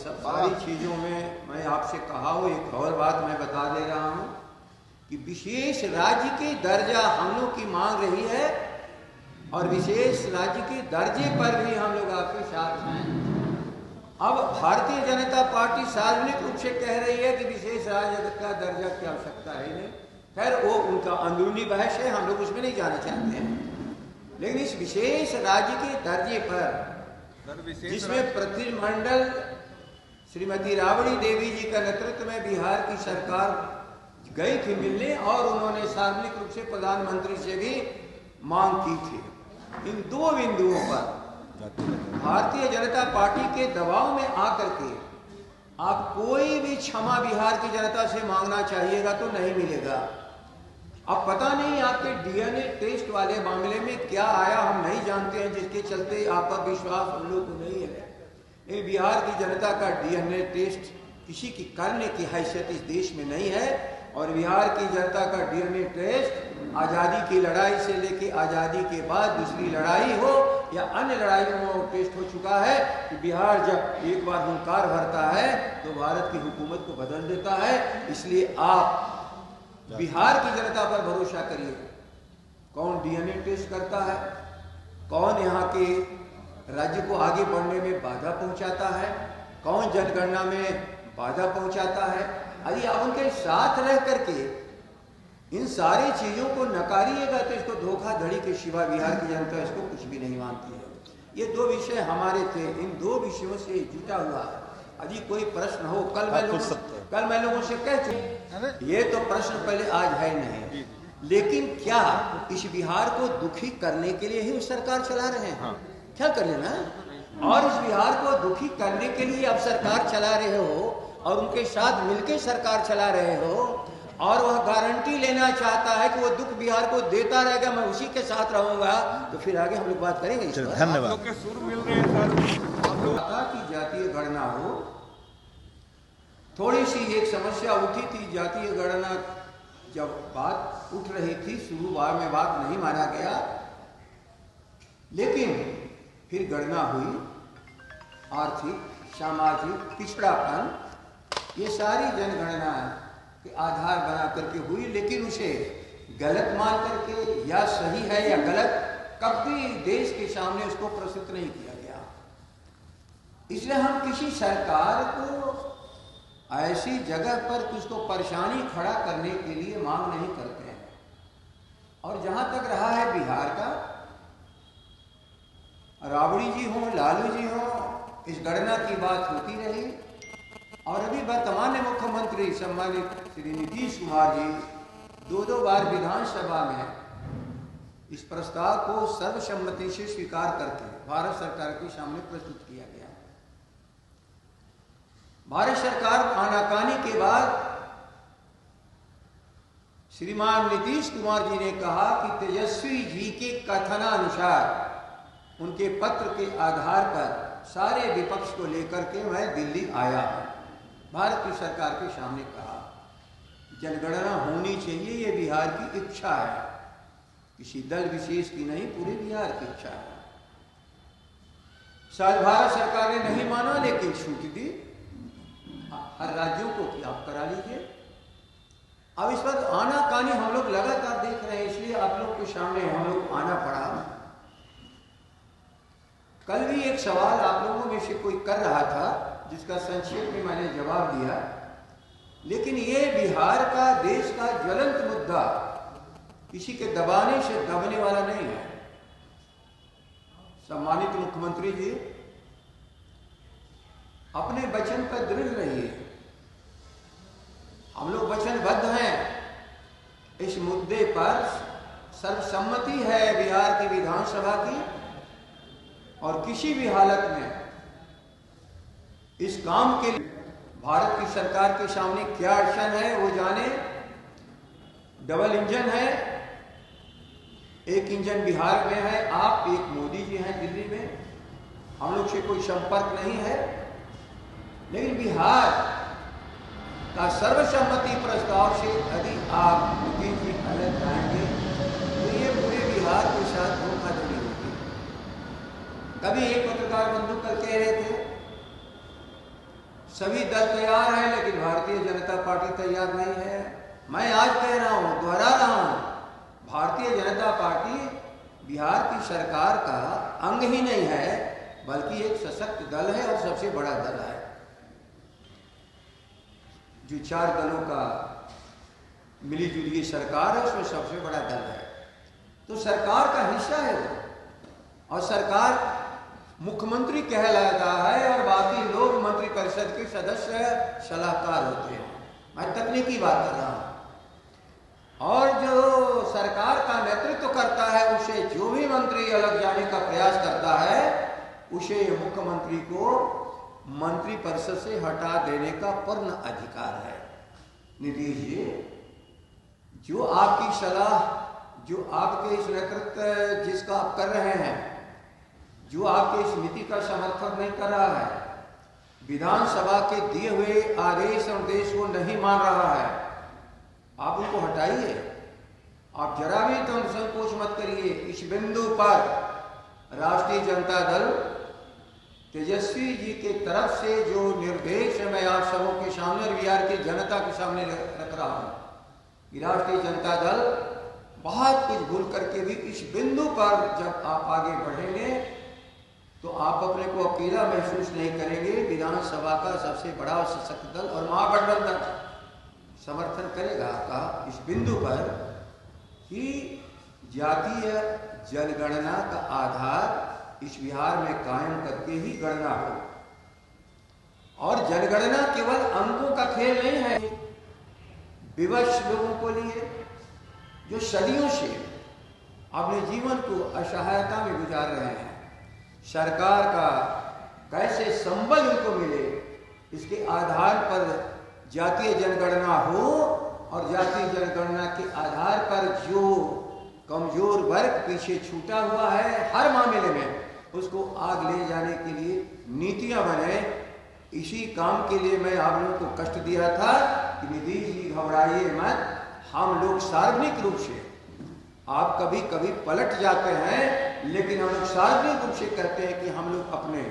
सब सारी चीज़ों में मैं आपसे कहा हूँ, एक और बात मैं बता दे रहा हूँ कि विशेष राज्य के दर्जा हम लोग की मांग रही है और विशेष राज्य के दर्जे पर भी हम लोग आपके साथ हैं। अब भारतीय जनता पार्टी सार्वजनिक रूप से कह रही है कि विशेष राज्य का दर्जा की आवश्यकता है नहीं। खैर वो उनका अंदरूनी बहस है, हम लोग उसमें नहीं जाना चाहते हैं। लेकिन इस विशेष राज्य के दर्जे पर जिसमें प्रतिनिधिमंडल श्रीमती राबड़ी देवी जी का नेतृत्व में बिहार की सरकार गई थी मिलने और उन्होंने सार्वजनिक रूप से प्रधानमंत्री से भी मांग की थी। इन दो बिंदुओं पर भारतीय जनता पार्टी के दबाव में आकर के आप कोई भी क्षमा बिहार की जनता से मांगना चाहिएगा तो नहीं मिलेगा। अब पता नहीं आपके डीएनए टेस्ट वाले मामले में क्या आया, हम नहीं जानते हैं, जिसके चलते आपका विश्वास हम लोग को नहीं है। ये बिहार की जनता का डीएनए टेस्ट किसी की करने की हैसियत इस देश में नहीं है और बिहार की जनता का डीएनए टेस्ट आज़ादी की लड़ाई से लेके आज़ादी के बाद दूसरी लड़ाई हो या अन्य लड़ाइयों में वो टेस्ट हो चुका है कि बिहार जब एक बार हुंकार भरता है तो भारत की हुकूमत को बदल देता है। इसलिए आप बिहार की जनता पर भरोसा करिए। कौन डीएनए टेस्ट करता है, कौन यहाँ के राज्य को आगे बढ़ने में बाधा पहुंचाता है, कौन जनगणना में बाधा पहुंचाता है, यदि आप उनके साथ रह करके इन सारी चीजों को नकारिएगा तो इसको धोखाधड़ी के सिवा बिहार की जनता इसको कुछ भी नहीं मानती है। ये दो विषय हमारे थे, इन दो विषयों से जुटा हुआ है। यदि कोई प्रश्न हो, कल मैं लोगों से कह चुका, ये तो प्रश्न पहले आज है नहीं, लेकिन क्या इस बिहार को दुखी करने के लिए ही सरकार चला रहे हैं? क्या कर लेना, और इस बिहार को दुखी करने के लिए अब सरकार चला रहे हो और उनके साथ मिलकर सरकार चला रहे हो और वह गारंटी लेना चाहता है कि वो दुख बिहार को देता रहेगा, मैं उसी के साथ रहूंगा, तो फिर आगे हम लोग बात करेंगे। धन्यवाद। की जातीय गणना हो, थोड़ी सी एक समस्या उठी थी जातीय गणना, जब बात उठ रही थी शुरुआत में बात नहीं माना गया, लेकिन फिर गणना हुई, आर्थिक सामाजिक पिछड़ापन ये सारी जनगणना के आधार बना करके हुई, लेकिन उसे गलत मान करके या सही है या गलत कभी देश के सामने उसको प्रस्तुत नहीं किया गया। इसलिए हम किसी सरकार को ऐसी जगह पर उसको परेशानी खड़ा करने के लिए मांग नहीं करते हैं। और जहां तक रहा है बिहार का, राबड़ी जी हो, लालू जी हो, इस गणना की बात होती रही और अभी वर्तमान मुख्यमंत्री सम्मानित श्री नीतीश कुमार जी दो बार विधानसभा में इस प्रस्ताव को सर्वसम्मति से स्वीकार करके भारत सरकार के सामने प्रस्तुत किया गया। भारत सरकार आनाकानी के बाद श्रीमान नीतीश कुमार जी ने कहा कि तेजस्वी जी के कथनानुसार उनके पत्र के आधार पर सारे विपक्ष को लेकर के मैं दिल्ली आया हूं। भारत की सरकार के सामने कहा जनगणना होनी चाहिए, ये बिहार की इच्छा है, किसी दल विशेष की नहीं, पूरे बिहार की इच्छा है। शायद भारत सरकार ने नहीं माना, लेकिन छूट दी हर राज्यों को कि आप करा लीजिए। अब इस पर आनाकानी हम लोग लगातार देख रहे हैं, इसलिए आप लोग के सामने हम लोग आना पड़ा। कल भी एक सवाल आप लोगों में से कोई कर रहा था जिसका संक्षेप में मैंने जवाब दिया, लेकिन ये बिहार का देश का ज्वलंत मुद्दा किसी के दबाने से दबने वाला नहीं है। सम्मानित मुख्यमंत्री जी अपने वचन पर दृढ़ रहिए। हम लोग वचनबद्ध हैं, इस मुद्दे पर सर्वसम्मति है बिहार की विधानसभा की और किसी भी हालत में इस काम के लिए भारत की सरकार के सामने क्या अड़चन है वो जाने। डबल इंजन है, एक इंजन बिहार में है, आप एक मोदी जी हैं दिल्ली में, हम लोग से कोई संपर्क नहीं है, लेकिन बिहार का सर्वसम्मति प्रस्ताव से यदि आप मोदी जी अलग आएंगे तो ये पूरे बिहार के साथ धोखाधड़ी होगी। कभी एक पत्रकार बंधु कल कह रहे थे सभी दल तैयार हैं, लेकिन भारतीय जनता पार्टी तैयार नहीं है। मैं आज कह रहा हूं, दोहरा रहा हूं, भारतीय जनता पार्टी बिहार की सरकार का अंग ही नहीं है, बल्कि एक सशक्त दल है और सबसे बड़ा दल है। जो 4 दलों का मिली जुली सरकार है, उसमें सबसे बड़ा दल है, तो सरकार का हिस्सा है वो। और सरकार मुख्यमंत्री कहलाता है और बाकी लोग मंत्रिपरिषद के सदस्य सलाहकार होते हैं। मैं तकनीकी बात कर रहा हूं। और जो सरकार का नेतृत्व करता है, उसे जो भी मंत्री अलग जाने का प्रयास करता है, उसे मुख्यमंत्री को मंत्रिपरिषद से हटा देने का पूर्ण अधिकार है। नीतीश जी, जो आपकी सलाह, जो आपके इस नेतृत्व जिसका आप कर रहे हैं, जो आपके इस नीति का समर्थन नहीं कर रहा है, विधानसभा के दिए हुए आदेश और निर्देश को नहीं मान रहा है, आप उनको हटाइए। आप जरा भी तो संकोच मत करिए। इस बिंदु पर राष्ट्रीय जनता दल तेजस्वी जी के तरफ से जो निर्देश मैं आप सबों के सामने और बिहार की जनता के सामने रख रहा हूं, राष्ट्रीय जनता दल बहुत कुछ भूल करके भी इस बिंदु पर जब आप आगे बढ़ेंगे तो आप अपने को अकेला महसूस नहीं करेंगे। विधानसभा का सबसे बड़ा और सशक्त दल और महागठबंधन समर्थन करेगा आपका इस बिंदु पर कि जातीय जनगणना का आधार इस बिहार में कायम करके ही गणना हो। और जनगणना केवल अंकों का खेल नहीं है। विवश लोगों को लिए जो सदियों से अपने जीवन को असहायता में गुजार रहे हैं, सरकार का कैसे संबल उनको मिले, इसके आधार पर जातीय जनगणना हो और जातीय जनगणना के आधार पर जो कमजोर वर्ग पीछे छूटा हुआ है हर मामले में, उसको आग ले जाने के लिए नीतियां बने। इसी काम के लिए मैं आप लोगों को कष्ट दिया था कि नीतीश जी घबराइए मत, हम लोग सार्वजनिक रूप से, आप कभी कभी पलट जाते हैं, लेकिन हम लोग सार्वजनिक रूप से कहते हैं कि हम लोग अपने